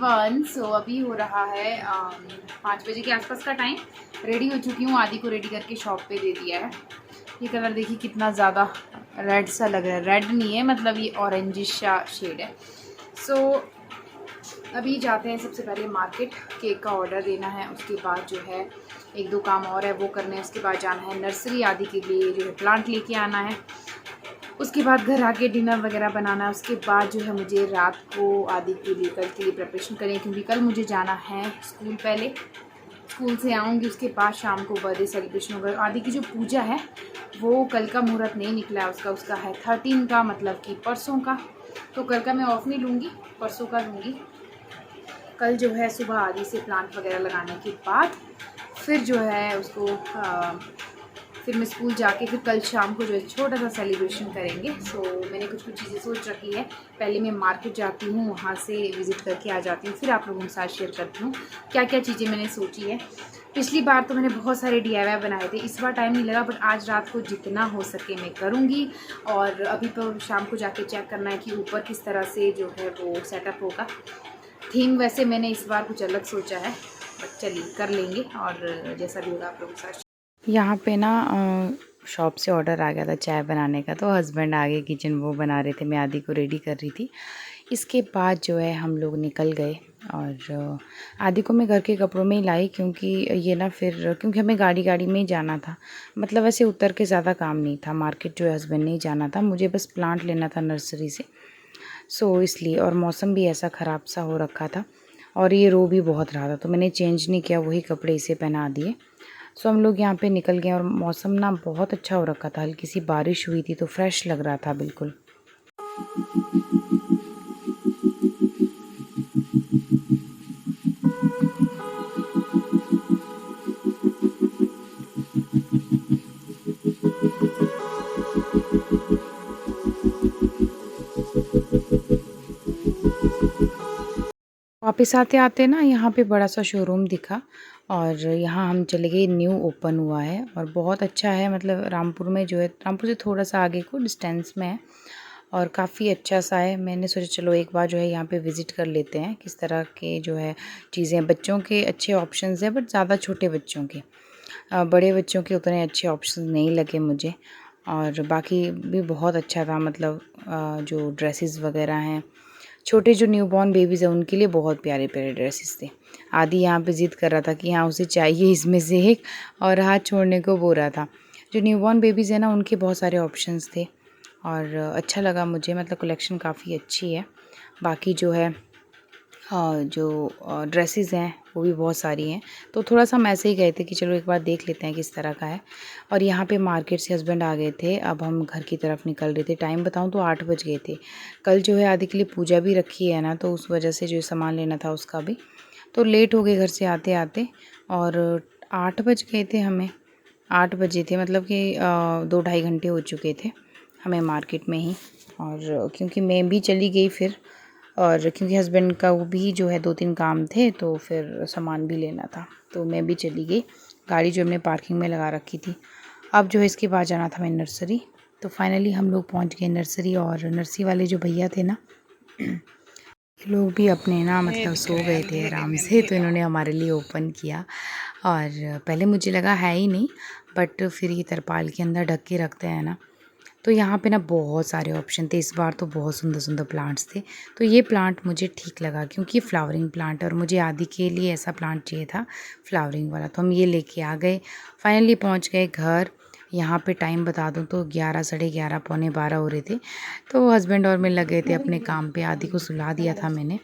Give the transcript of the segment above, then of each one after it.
Everyone. सो अभी हो रहा है 5 बजे के आसपास का टाइम। रेडी हो चुकी हूँ, आदि को रेडी करके शॉप पे दे दिया है। ये कलर देखिए कितना ज़्यादा रेड सा लग रहा है। रेड नहीं है, मतलब ये ऑरेंजिश सा शेड है। सो अभी जाते हैं सबसे पहले मार्केट, केक का ऑर्डर देना है। उसके बाद जो है एक दो काम और है वो करने हैं। उसके बाद जाना है नर्सरी, आदि के लिए जो है प्लांट लेके आना है। उसके बाद घर आके डिनर वगैरह बनाना है। उसके बाद जो है मुझे रात को आदि के लिए कल के लिए प्रिपरेशन करें, क्योंकि कल मुझे जाना है स्कूल। पहले स्कूल से आऊँगी, उसके बाद शाम को बर्थडे सेलिब्रेशन होगा। आदि की जो पूजा है वो कल का मुहूर्त नहीं निकला है उसका है 13 का, मतलब कि परसों का। तो कल का मैं ऑफ नहीं लूँगी, परसों का लूँगी। कल जो है सुबह आदि से प्लांट वगैरह लगाने के बाद फिर जो है उसको फिर मैं स्कूल जाके फिर कल शाम को जो है छोटा सा सेलिब्रेशन करेंगे। सो मैंने कुछ चीज़ें सोच रखी है। पहले मैं मार्केट जाती हूँ, वहाँ से विज़िट करके आ जाती हूँ, फिर आप लोगों के साथ शेयर करती हूँ क्या क्या चीज़ें मैंने सोची है। पिछली बार तो मैंने बहुत सारे DIY बनाए थे, इस बार टाइम नहीं लगा, बट आज रात को जितना हो सके मैं करूँगी। और अभी तो शाम को जाके चेक करना है कि ऊपर किस तरह से जो है वो सेटअप होगा। थीम वैसे मैंने इस बार कुछ अलग सोचा है, बट चलिए कर लेंगे और जैसा भी होगा आप लोगों के साथ। यहाँ पे ना शॉप से ऑर्डर आ गया था चाय बनाने का, तो हस्बैंड आगे किचन वो बना रहे थे, मैं आदि को रेडी कर रही थी। इसके बाद जो है हम लोग निकल गए और आदि को मैं घर के कपड़ों में ही लाई, क्योंकि ये ना फिर क्योंकि हमें गाड़ी में ही जाना था। मतलब वैसे उतर के ज़्यादा काम नहीं था, मार्केट जो है हस्बैंड ने ही जाना था, मुझे बस प्लांट लेना था नर्सरी से। सो इसलिए, और मौसम भी ऐसा ख़राब सा हो रखा था और ये रो भी बहुत रहा था, तो मैंने चेंज नहीं किया, वही कपड़े इसे पहना दिए। सो हम लोग यहाँ पे निकल गए और मौसम ना बहुत अच्छा हो रखा था, हल्की सी बारिश हुई थी तो फ्रेश लग रहा था बिल्कुल। वापस आते आते ना यहाँ पे बड़ा सा शोरूम दिखा और यहाँ हम चले गए। न्यू ओपन हुआ है और बहुत अच्छा है, मतलब रामपुर में जो है, रामपुर से थोड़ा सा आगे को डिस्टेंस में है और काफ़ी अच्छा सा है। मैंने सोचा चलो एक बार जो है यहाँ पे विज़िट कर लेते हैं, किस तरह के जो है चीज़ें। बच्चों के अच्छे ऑप्शंस हैं, बट ज़्यादा छोटे बच्चों के, बड़े बच्चों के उतने अच्छे ऑप्शन नहीं लगे मुझे। और बाकी भी बहुत अच्छा था, मतलब जो ड्रेसेस वगैरह हैं, छोटे जो न्यूबॉर्न बेबीज़ हैं उनके लिए बहुत प्यारे प्यारे ड्रेसेस थे। आदि यहाँ पे ज़िद कर रहा था कि हाँ उसे चाहिए इसमें से एक, और हाथ छोड़ने को बोल रहा था। जो न्यूबॉर्न बेबीज़ हैं ना, उनके बहुत सारे ऑप्शंस थे और अच्छा लगा मुझे, मतलब कलेक्शन काफ़ी अच्छी है। बाकी जो है जो ड्रेसेस हैं वो भी बहुत सारी हैं, तो थोड़ा सा हम ऐसे ही गए थे कि चलो एक बार देख लेते हैं किस तरह का है। और यहाँ पे मार्केट से हस्बैंड आ गए थे, अब हम घर की तरफ निकल रहे थे। टाइम बताऊँ तो 8 बज गए थे। कल जो है आदि के लिए पूजा भी रखी है ना, तो उस वजह से जो सामान लेना था उसका भी, तो लेट हो गए घर से आते आते। और 8 बज गए थे हमें, 8 बजे थे, मतलब कि 2 ढाई घंटे हो चुके थे हमें मार्केट में ही। और क्योंकि मैं भी चली गई फिर, और क्योंकि हस्बैंड का वो भी जो है 2-3 काम थे, तो फिर सामान भी लेना था, तो मैं भी चली गई। गाड़ी जो हमने पार्किंग में लगा रखी थी। अब जो है इसके बाद जाना था मैं नर्सरी। तो फाइनली हम लोग पहुंच गए नर्सरी, और नर्सरी वाले जो भैया थे ना, ये लोग भी अपने ना मतलब सो गए थे आराम से, तो इन्होंने हमारे लिए ओपन किया। और पहले मुझे लगा है ही नहीं, बट फिर ये तरपाल के अंदर ढक के रखते हैं ना, तो यहाँ पे ना बहुत सारे ऑप्शन थे। इस बार तो बहुत सुंदर सुंदर प्लांट्स थे, तो ये प्लांट मुझे ठीक लगा क्योंकि ये फ्लावरिंग प्लांट है और मुझे आदि के लिए ऐसा प्लांट चाहिए था फ्लावरिंग वाला, तो हम ये लेके आ गए। फाइनली पहुँच गए घर। यहाँ पे टाइम बता दूँ तो 11, साढ़े 11, पौने 12 हो रहे थे, तो हस्बैंड और मैं लगे थे अपने काम पे। आदि को सुला दिया था मैंने,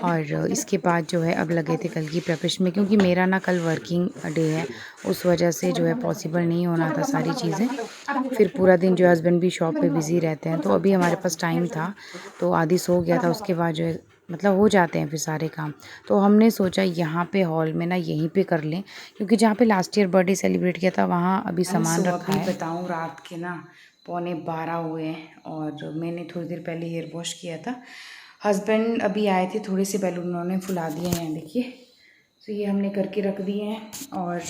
और इसके बाद जो है अब लगे थे कल की प्रिपरेशन में, क्योंकि मेरा ना कल वर्किंग डे है, उस वजह से जो है पॉसिबल नहीं होना था सारी चीज़ें। फिर पूरा दिन जो हस्बैंड भी शॉप पे बिज़ी रहते हैं, तो अभी हमारे पास टाइम था, तो आदि सो गया था, उसके बाद जो है मतलब हो जाते हैं फिर सारे काम। तो हमने सोचा यहाँ पे हॉल में ना यहीं पे कर लें, क्योंकि जहाँ पे लास्ट ईयर बर्थडे सेलिब्रेट किया था वहाँ अभी सामान रखा है। बताऊँ रात के ना 11:15 हुए हैं और मैंने थोड़ी देर पहले हेयर वॉश किया था। हस्बैंड अभी आए थे, थोड़े से बैलून उन्होंने फुला दिए हैं, देखिए। तो ये हमने करके रख दिए हैं। और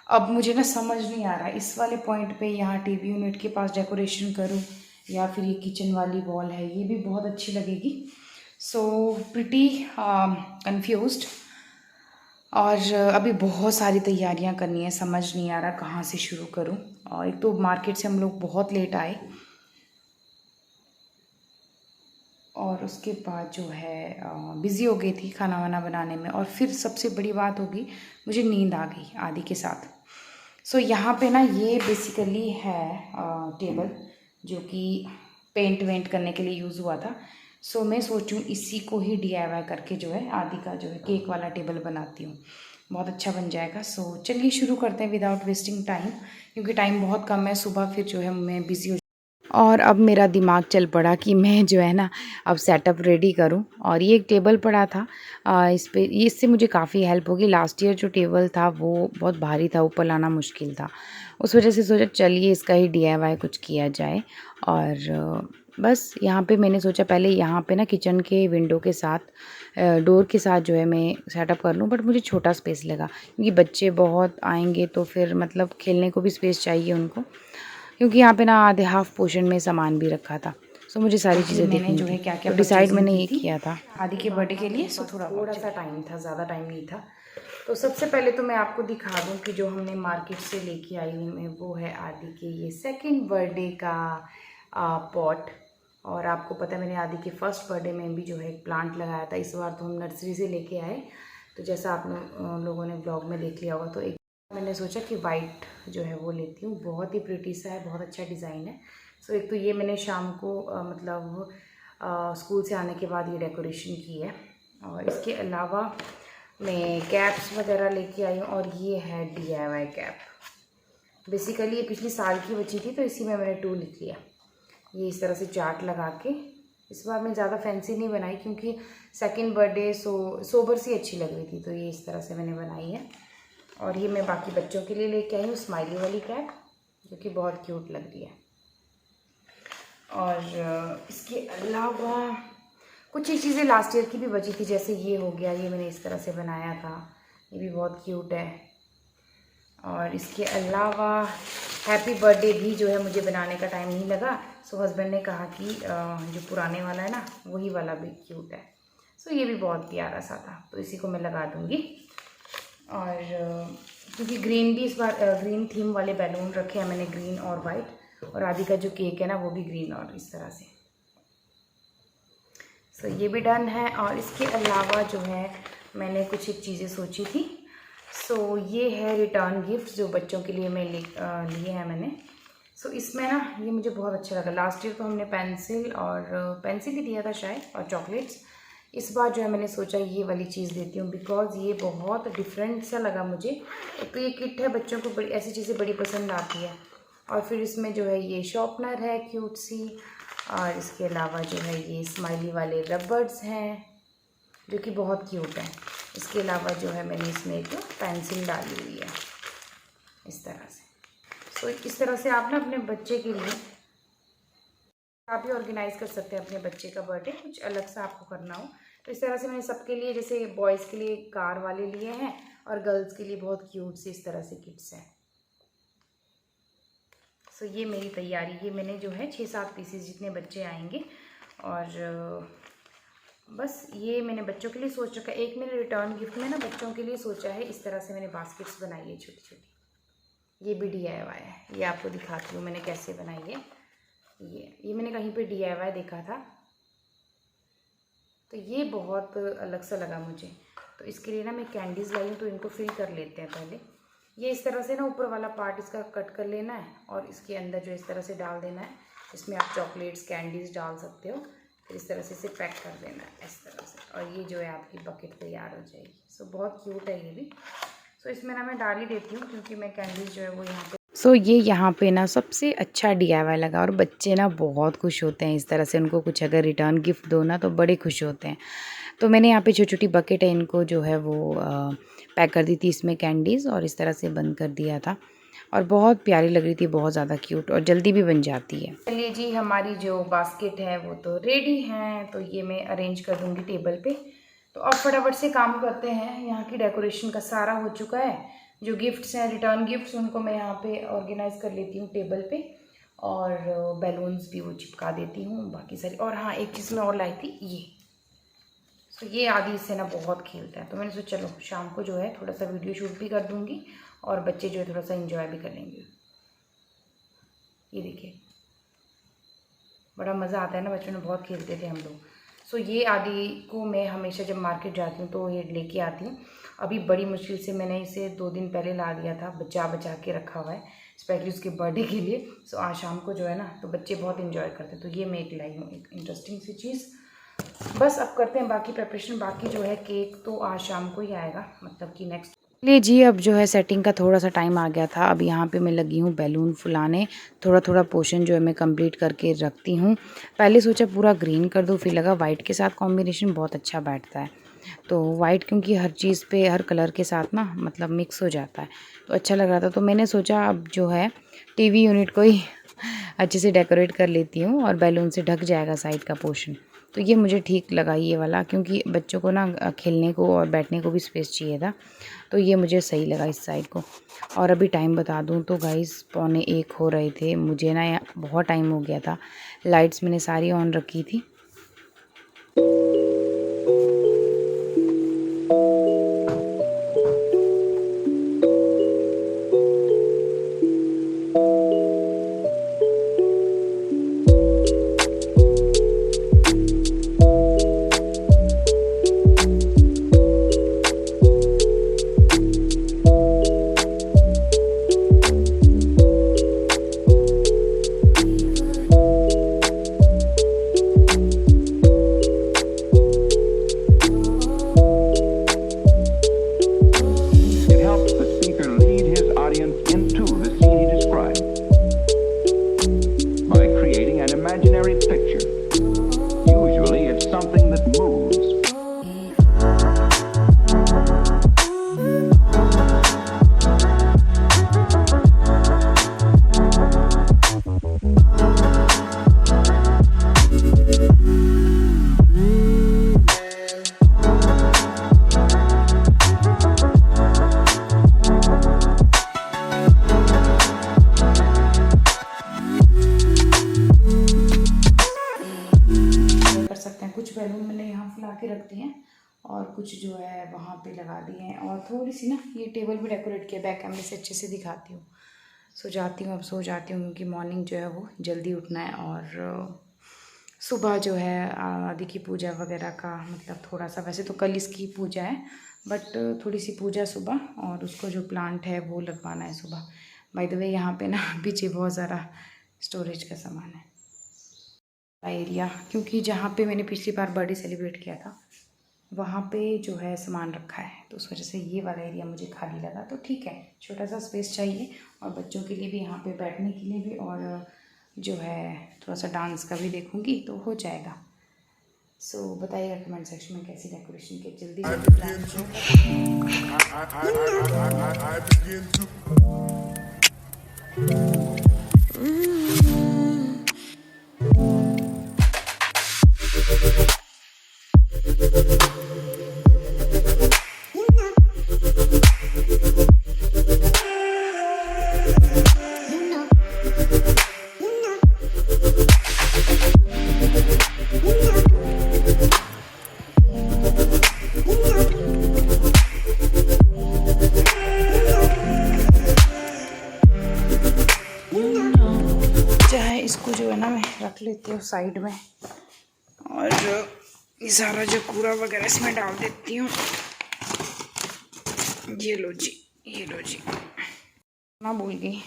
अब मुझे ना समझ नहीं आ रहा इस वाले पॉइंट पे यहाँ टीवी यूनिट के पास डेकोरेशन करूँ या फिर ये किचन वाली वॉल है, ये भी बहुत अच्छी लगेगी, सो प्रिटी कन्फ्यूज्ड, और अभी बहुत सारी तैयारियां करनी है, समझ नहीं आ रहा कहाँ से शुरू करूँ। और एक तो मार्केट से हम लोग बहुत लेट आए, और उसके बाद जो है बिज़ी हो गई थी खाना वाना बनाने में। और फिर सबसे बड़ी बात होगी, मुझे नींद आ गई आदि के साथ। सो यहाँ पे ना ये बेसिकली है टेबल, जो कि पेंट वेंट करने के लिए यूज़ हुआ था। सो मैं सोचूं इसी को ही DIY करके जो है आदि का जो है केक वाला टेबल बनाती हूँ, बहुत अच्छा बन जाएगा। सो चलिए शुरू करते हैं विदाउट वेस्टिंग टाइम, क्योंकि टाइम बहुत कम है, सुबह फिर जो है मैं बिज़ी हो। और अब मेरा दिमाग चल पड़ा कि मैं जो है ना अब सेटअप रेडी करूं। और ये एक टेबल पड़ा था, इस पे ये इससे मुझे काफ़ी हेल्प होगी। लास्ट ईयर जो टेबल था वो बहुत भारी था, ऊपर लाना मुश्किल था, उस वजह से सोचा चलिए इसका ही DIY कुछ किया जाए। और बस यहाँ पे मैंने सोचा पहले यहाँ पे ना किचन के विंडो के साथ डोर के साथ जो है मैं सेटअप कर लूँ, बट मुझे छोटा स्पेस लगा क्योंकि बच्चे बहुत आएंगे तो फिर मतलब खेलने को भी स्पेस चाहिए उनको, क्योंकि यहाँ पे ना आधे हाफ पोर्शन में सामान भी रखा था। सो मुझे सारी चीज़ें देखनी जो है क्या क्या, तो डिसाइड मैंने ये किया था आदि के बर्थडे के लिए। सो थोड़ा सा टाइम था, ज़्यादा टाइम नहीं था। तो सबसे पहले तो मैं आपको दिखा दूँ कि जो हमने मार्केट से लेके आई हूँ मैं, वो है आदि के ये सेकंड बर्थडे का पॉट। और आपको पता है मैंने आदि के फर्स्ट बर्थडे में भी जो है एक प्लांट लगाया था, इस बार तो हम नर्सरी से लेके आए। तो जैसा आप लोगों ने ब्लॉग में देख लिया होगा, तो एक मैंने सोचा कि वाइट जो है वो लेती हूँ, बहुत ही प्रिटी सा है, बहुत अच्छा डिज़ाइन है। सो एक तो ये मैंने शाम को मतलब स्कूल से आने के बाद ये डेकोरेशन की है। और इसके अलावा मैं कैप्स वगैरह लेके आई हूँ, और ये है DIY कैप। बेसिकली ये पिछली साल की बची थी, तो इसी में मैंने 2 लिख लिया। ये इस तरह से चार्ट लगा के, इस बार मैं ज़्यादा फैंसी नहीं बनाई क्योंकि सेकंड बर्थडे सोबर सी अच्छी लग रही थी, तो ये इस तरह से मैंने बनाई है। और ये मैं बाकी बच्चों के लिए लेके आई हूँ स्माइली वाली कैप, जो कि बहुत क्यूट लग रही है। और इसके अलावा कुछ ही चीज़ें लास्ट ईयर की भी बची थी, जैसे ये हो गया, ये मैंने इस तरह से बनाया था, ये भी बहुत क्यूट है। और इसके अलावा हैप्पी बर्थडे भी जो है मुझे बनाने का टाइम नहीं लगा। सो हस्बैंड ने कहा कि जो पुराने वाला है ना वही वाला भी क्यूट है। सो ये भी बहुत प्यारा सा था, तो इसी को मैं लगा दूँगी। और क्योंकि ग्रीन भी इस बार ग्रीन थीम वाले बैलून रखे हैं मैंने, ग्रीन और वाइट। और आदि का जो केक है ना वो भी ग्रीन और इस तरह से। सो ये भी डन है। और इसके अलावा जो है मैंने कुछ एक चीज़ें सोची थी। सो ये है रिटर्न गिफ्ट जो बच्चों के लिए मैं लिए हैं मैंने। सो इसमें ना ये मुझे बहुत अच्छा लगा। लास्ट ईयर तो हमने पेंसिल ही दिया था शायद, और चॉकलेट्स। इस बार जो है मैंने सोचा ये वाली चीज़ देती हूँ, बिकॉज़ ये बहुत डिफरेंट सा लगा मुझे। एक तो ये किट है, बच्चों को बड़ी ऐसी चीज़ें बड़ी पसंद आती है। और फिर इसमें जो है ये शॉर्पनर है क्यूट सी, और इसके अलावा जो है ये स्माइली वाले रबर्स हैं जो कि बहुत क्यूट है। इसके अलावा जो है मैंने इसमें एक पेंसिल डाली हुई है इस तरह से। सो इस तरह से आप ना अपने बच्चे के लिए आप भी ऑर्गेनाइज कर सकते हैं अपने बच्चे का बर्थडे, कुछ अलग सा आपको करना हो तो इस तरह से मैंने सबके लिए, जैसे बॉयज़ के लिए कार वाले लिए हैं और गर्ल्स के लिए बहुत क्यूट से इस तरह से किट्स हैं। सो ये मेरी तैयारी, ये मैंने जो है 6-7 पीसेस जितने बच्चे आएंगे। और बस ये मैंने बच्चों के लिए सोच रखा है। एक मैंने रिटर्न गिफ्ट में ना बच्चों के लिए सोचा है, इस तरह से मैंने बास्केट्स बनाई है छोटी छोटी। ये भी DIY है, ये आपको दिखाती हूँ मैंने कैसे बनाई है। ये मैंने कहीं पे DIY देखा था, तो ये बहुत अलग सा लगा मुझे। तो इसके लिए ना मैं कैंडीज़ लाई हूँ, तो इनको फिल कर लेते हैं पहले। ये इस तरह से ना ऊपर वाला पार्ट इसका कट कर लेना है, और इसके अंदर जो इस तरह से डाल देना है। इसमें आप चॉकलेट्स कैंडीज़ डाल सकते हो, फिर इस तरह से इसे पैक कर देना है इस तरह से, और ये जो है आपकी बकेट तैयार हो जाएगी। सो बहुत क्यूट है ये भी। सो इसमें ना मैं डाल ही देती हूँ क्योंकि मैं कैंडीज़ जो है वो यहाँ पे ये यहाँ पे ना सबसे अच्छा DIY लगा, और बच्चे ना बहुत खुश होते हैं इस तरह से। उनको कुछ अगर रिटर्न गिफ्ट दो ना तो बड़े खुश होते हैं। तो मैंने यहाँ पे छोटी छोटी बकेट है, इनको जो है वो पैक कर दी थी इसमें कैंडीज़, और इस तरह से बंद कर दिया था। और बहुत प्यारी लग रही थी, बहुत ज़्यादा क्यूट, और जल्दी भी बन जाती है। चलिए जी, हमारी जो बास्केट है वो तो रेडी है, तो ये मैं अरेंज कर दूँगी टेबल पे। तो अब फटाफट से काम करते हैं। यहाँ की डेकोरेशन का सारा हो चुका है। जो गिफ्ट्स हैं, रिटर्न गिफ्ट्स, उनको मैं यहाँ पे ऑर्गेनाइज़ कर लेती हूँ टेबल पे, और बैलून्स भी वो चिपका देती हूँ बाकी सारी। और हाँ, एक चीज़ मैं और लाई थी, तो ये आदि इससे ना बहुत खेलता है, तो मैंने सोचा चलो शाम को जो है थोड़ा सा वीडियो शूट भी कर दूँगी और बच्चे जो है थोड़ा सा एंजॉय भी कर लेंगे। ये देखिए बड़ा मज़ा आता है ना, बचपन में बहुत खेलते थे हम लोग। सो ये आदि को मैं हमेशा जब मार्केट जाती हूँ तो ये लेके आती हूँ। अभी बड़ी मुश्किल से मैंने इसे 2 दिन पहले ला दिया था, बचा बचा के रखा हुआ है स्पेशली उसके बर्थडे के लिए। सो आज शाम को जो है ना तो बच्चे बहुत इन्जॉय करते हैं, तो ये मैं एक लाई हूँ एक इंटरेस्टिंग सी चीज़। बस अब करते हैं बाकी प्रिपरेशन। बाकी जो है केक तो आज शाम को ही आएगा, मतलब कि नेक्स्ट लिए जी। अब जो है सेटिंग का थोड़ा सा टाइम आ गया था। अब यहाँ पे मैं लगी हूँ बैलून फुलाने। थोड़ा थोड़ा पोर्शन जो है मैं कंप्लीट करके रखती हूँ। पहले सोचा पूरा ग्रीन कर दूँ, फिर लगा वाइट के साथ कॉम्बिनेशन बहुत अच्छा बैठता है। तो वाइट क्योंकि हर चीज़ पे हर कलर के साथ ना मतलब मिक्स हो जाता है, तो अच्छा लग रहा था। तो मैंने सोचा अब जो है टीवी यूनिट को ही अच्छे से डेकोरेट कर लेती हूँ और बैलून से ढक जाएगा साइड का पोर्शन। तो ये मुझे ठीक लगा ये वाला, क्योंकि बच्चों को ना खेलने को और बैठने को भी स्पेस चाहिए था, तो ये मुझे सही लगा इस साइड को। और अभी टाइम बता दूँ तो गाइस 12:45 हो रहे थे। मुझे ना बहुत टाइम हो गया था। लाइट्स मैंने सारी ऑन रखी थी। कुछ बैलून मैंने यहाँ फुला के रख दिए हैं और कुछ जो है वहाँ पे लगा दिए हैं, और थोड़ी सी ना ये टेबल भी डेकोरेट किया। बैक कैमरे से अच्छे से दिखाती हूँ। सो जाती हूँ, अब सो जाती हूँ क्योंकि मॉर्निंग जो है वो जल्दी उठना है। और सुबह जो है आदि की पूजा वगैरह का मतलब थोड़ा सा, वैसे तो कल इसकी पूजा है बट थोड़ी सी पूजा सुबह, और उसको जो प्लांट है वो लगवाना है सुबह। बाय द वे यहाँ पे ना पीछे बहुत ज़्यादा स्टोरेज का सामान है एरिया, क्योंकि जहाँ पे मैंने पिछली बार बर्थडे सेलिब्रेट किया था वहाँ पे जो है सामान रखा है, तो उस वजह से ये वाला एरिया मुझे खाली लगा। तो ठीक है, छोटा सा स्पेस चाहिए और बच्चों के लिए भी, यहाँ पे बैठने के लिए भी, और जो है थोड़ा सा डांस का भी देखूँगी तो हो जाएगा। सो बताइएगा कमेंट सेक्शन में कैसी डेकोरेशन की जल्दी चाहे इसको जो है ना मैं रख लेती हूँ साइड में, और ये सारा जो कूड़ा वगैरह इसमें डाल देती हूँ। ये लो जी, ये लो जी, ना भूल गई।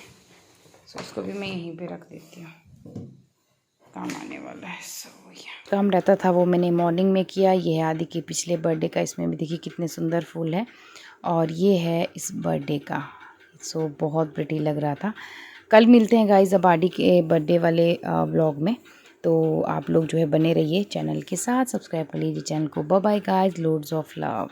सो इसको भी मैं यहीं पे रख देती हूँ, काम आने वाला है। सो काम रहता था वो मैंने मॉर्निंग में किया। ये है आदि के पिछले बर्थडे का, इसमें भी देखिए कितने सुंदर फूल है, और ये है इस बर्थडे का। सो बहुत प्रिटी लग रहा था। कल मिलते हैं गाइस अब आदि के बर्थडे वाले व्लॉग में, तो आप लोग जो है बने रहिए चैनल के साथ, सब्सक्राइब कर लीजिए चैनल को। Bye bye guys, loads of love.